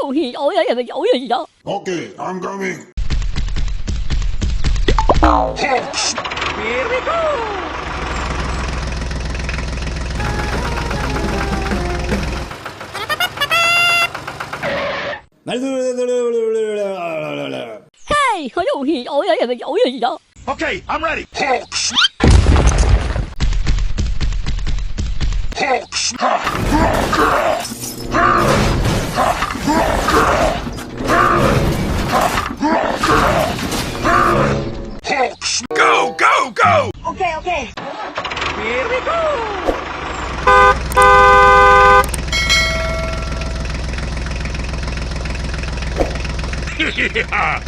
遊戲，我有人有嘢而家。Okay, I'm coming. Here we go! Hey，個遊戲，我有人有嘢而家。Okay, I'm ready. Go, go, go! Okay. Here we go! Yeah!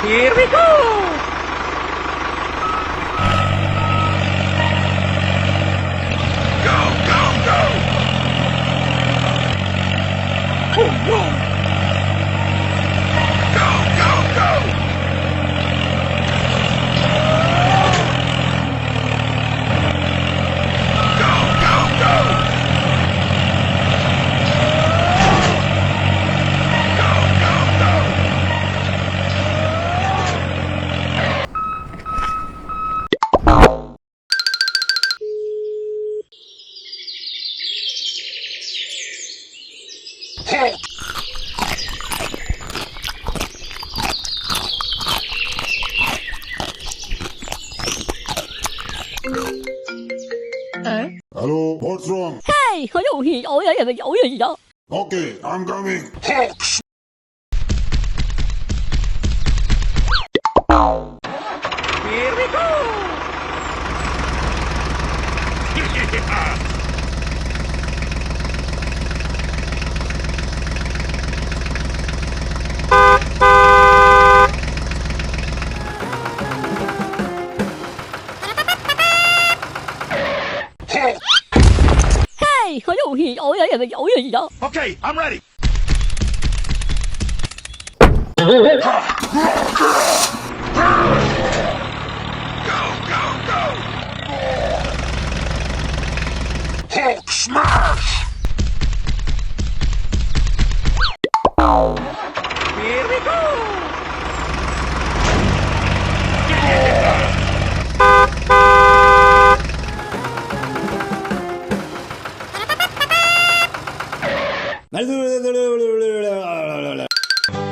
Here we go! Go, go, go! Oh, no! Go, go, go! Go, go, go! Go, go, go! Hello, what's wrong? Hey，個遊戲，我有人有嘢而家。Okay, I'm coming. Here we go! Yeah! Hey，個遊戲，我有人有嘢而家。Okay, I'm ready. Go, go, go! Hulk smash! Here we go!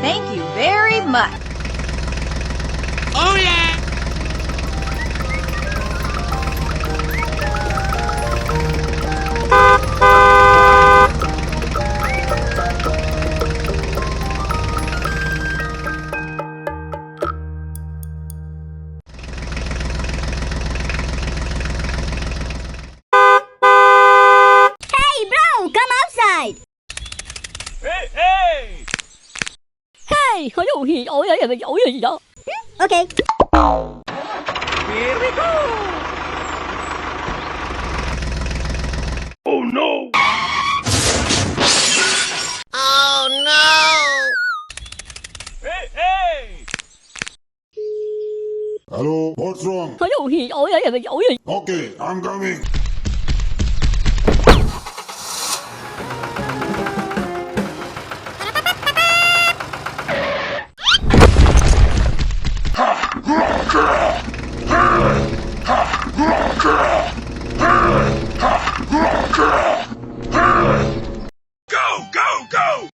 Thank you very much. Oh yeah! Hey, bro, come outside. Hey! Hey，個遊戲，我有人有嘢而家。Okay. Here we go! Oh no! Hey! Hello, what's wrong? 個遊戲，我有人有嘢。Okay, I'm coming. Go, go, go!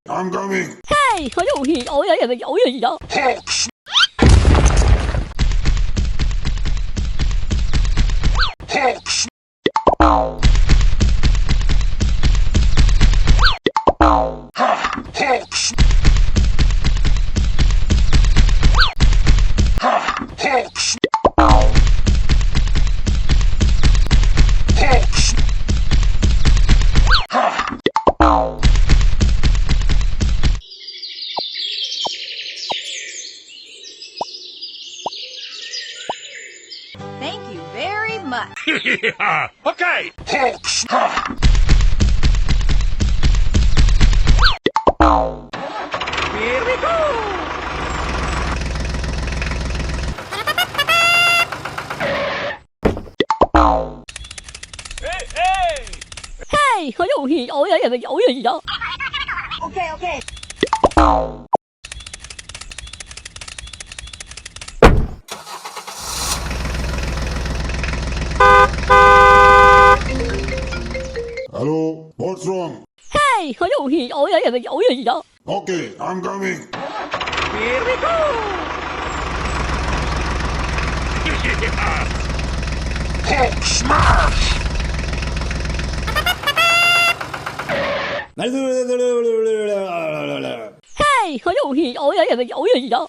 I'm coming. 嘿，好容易，有人就有人呀。 Hawks. Hawks. Ha! Hawks. Ha! Hawks. Hawks. Ha! Thank you very much. Okay. Hawks. Ha! Here we go. Hey, hey. 嘿，好容易，有人就有人呀。 Okay, okay. Hello? What's wrong? 嘿，好容易，有人就有人呀。 Okay, I'm coming. Here we go. Hawk smash! 嘿，好容易，有人就有人呀。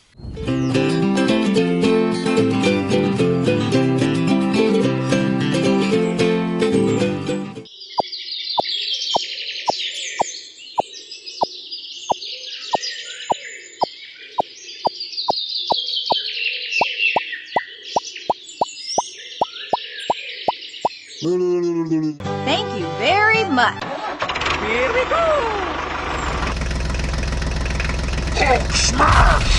Thank you very much. Here we go. Hawk smash!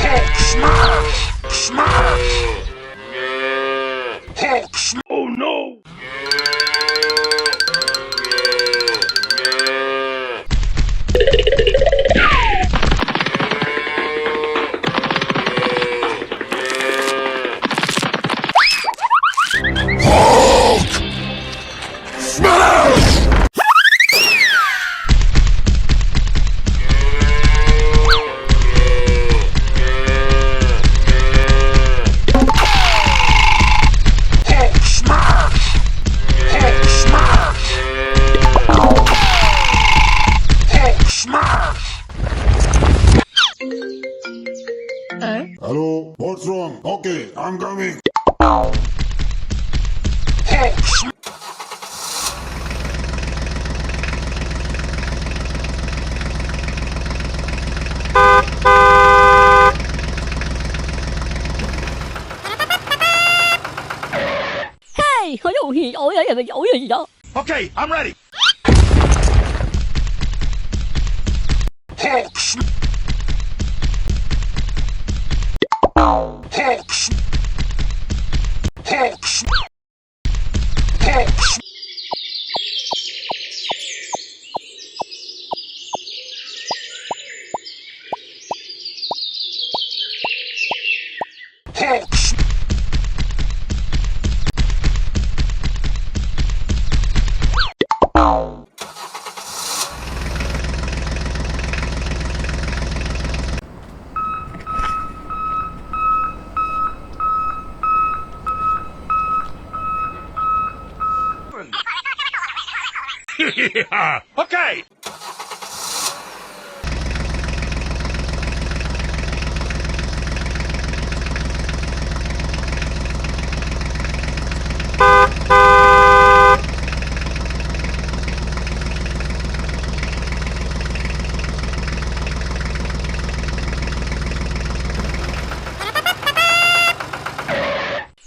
Hawk smash! Smash! Hawk smash! Oh no. Smash! Hawk smash! Hawk smash! Hawk smash! Hello? What's wrong? Okay, I'm coming. Hawk smash! Hey, 好容易，有人就有人呀。 Okay, I'm ready. Hawk smash! Hawk smash! Hawk smash! Hawk smash! Hawk smash! Okay.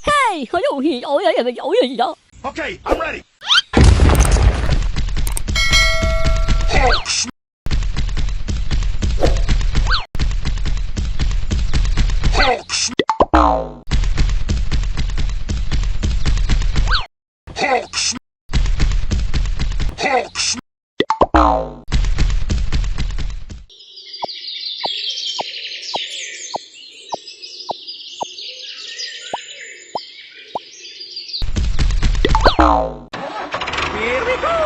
Hey, 好容易，有人就有人呀。 Okay, I'm ready. Hawk smash! Hawk smash! Hulk smash. Hulk smash. Here we go!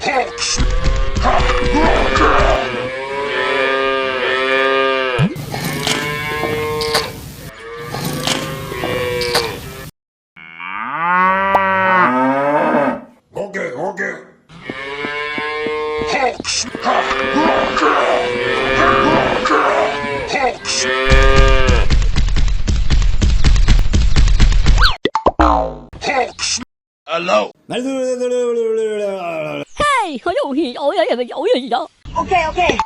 Hulk smash. Okay, okay. Hulk smash. Hulk smash. Hulk smash. Hello. 嘿，好容易有人有人有。Okay, okay.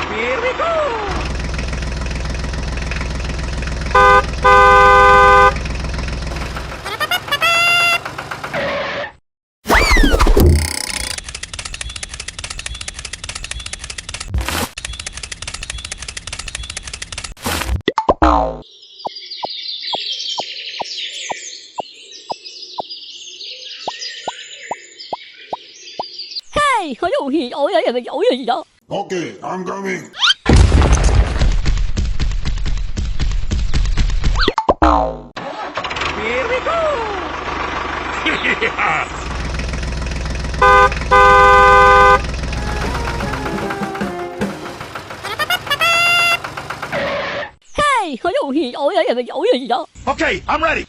Here we go! Hey, 好容易有人有人有。 Okay, I'm coming. Here we go! Hey, 好容易有人有人有。 Okay, I'm ready.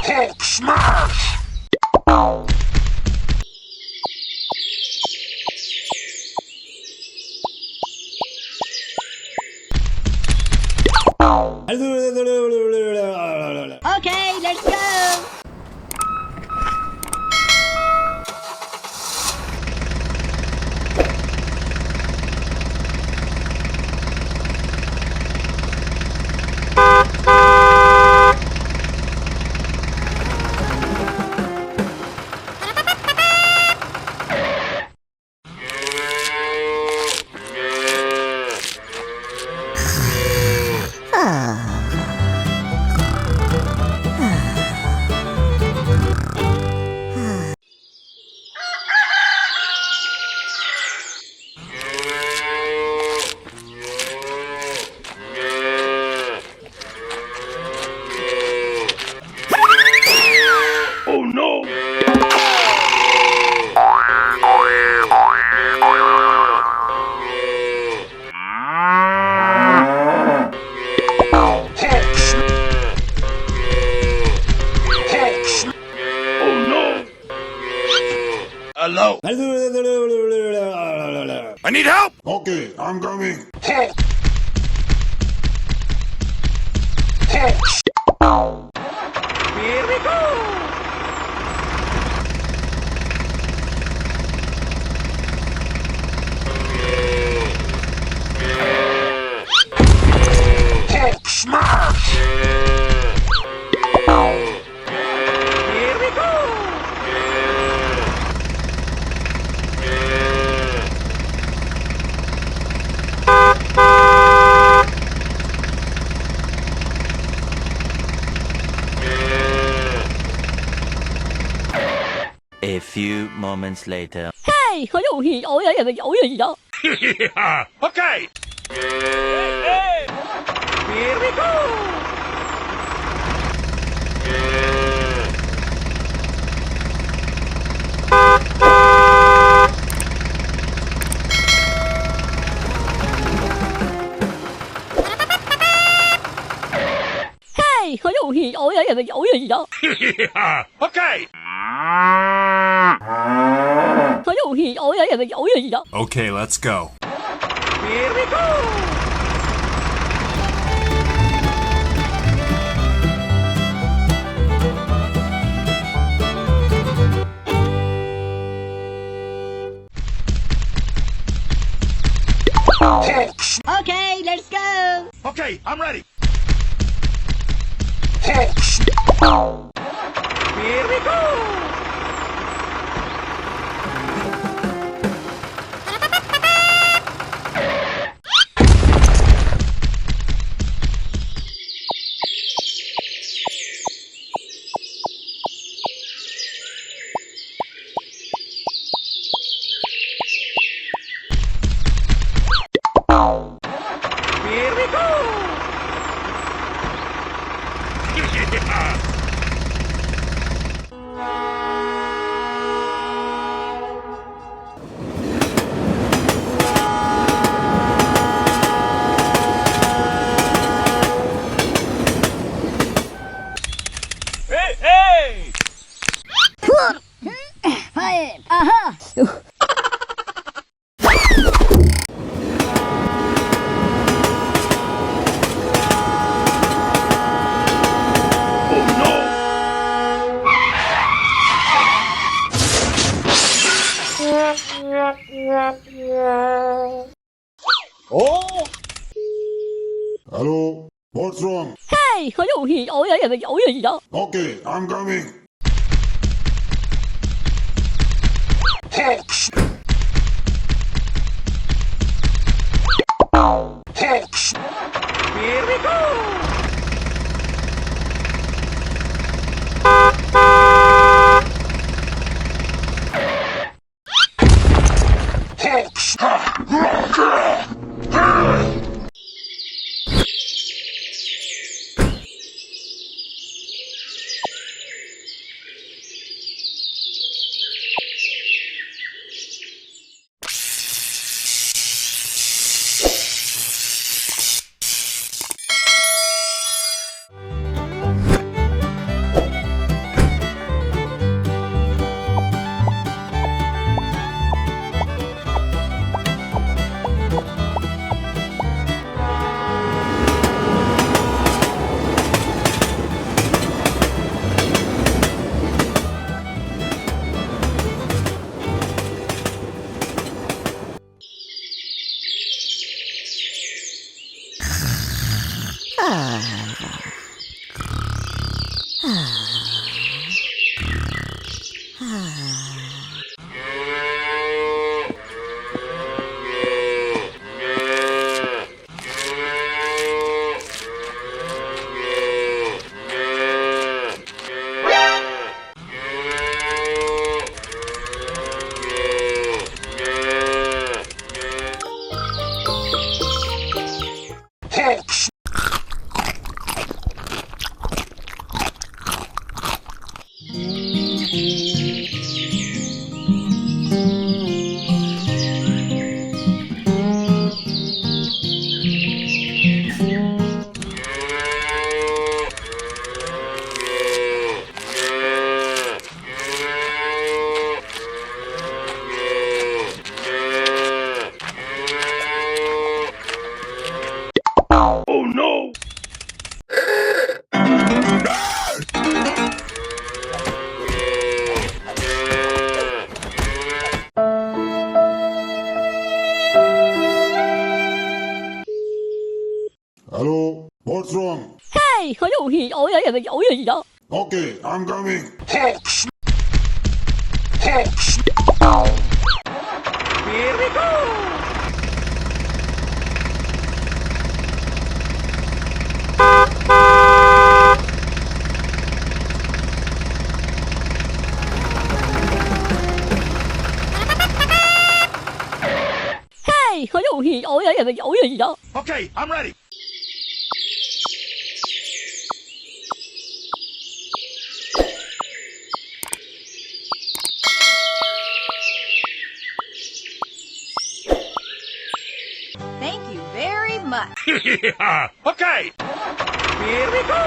Hulk smash. Okay, let's go. Oh no! Hulk smash. Hulk smash. Oh no! Hello. I need help. Okay, I'm coming. Hulk. Hulk smash. Here we go. Hulk smash. Here we go. A few moments later. Hey, 好容易有人有人有。 Okay. Here we go. 戏有人的有人呀， Yeah, okay. 他游戏有人的有人呀。 Okay, let's go. Here we go. Hawks, Okay, let's go. Okay, I'm ready. hawks, Here we go. Here we go. Yeah. Hey, hey! Fire. Aha. Oh! hello, what's wrong? 嘿，他游戏有人的有人呀。 Okay, I'm coming. Hawks, hawks, Here we go! hawks. Hawks, Oh no! hello, what's wrong? 嘿，他游戏有人的有人呀。 Okay, I'm coming. Hawks, hawks, Here we go! Hey, 他游戏有人的有人呀。 Okay, I'm ready. Thank you very much. Yeah, okay. Here we go.